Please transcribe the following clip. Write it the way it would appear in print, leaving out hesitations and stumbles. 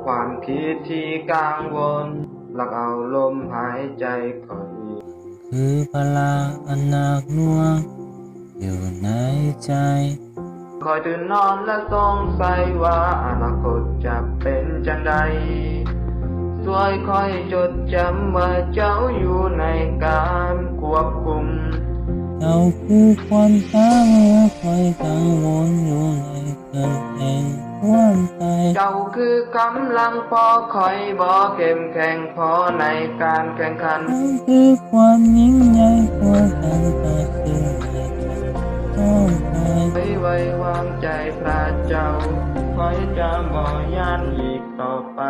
ความคิดที่กังวลหลักเอาลมหายใจคอยคือพลังอันหนักหน่วงอยู่ในใจคอยตื่นนอนและสงสัยว่าอนาคตจะเป็นจังใดสวยคอยจดจำว่าเจ้าอยู่ในการควบคุมเราคือความช้าเมื่อคอยกังวลอยู่ในเกินแห่งความใจเจ้าคือกำลังพอคอยบ่เข้มแข็งพอในการแข่งขันเราคือความยิ่งใหญ่กว่ากันต่อสิ่งใดต้องไปไว้วางใจพระเจ้าคอยจะบ่ย่านอีกต่อไป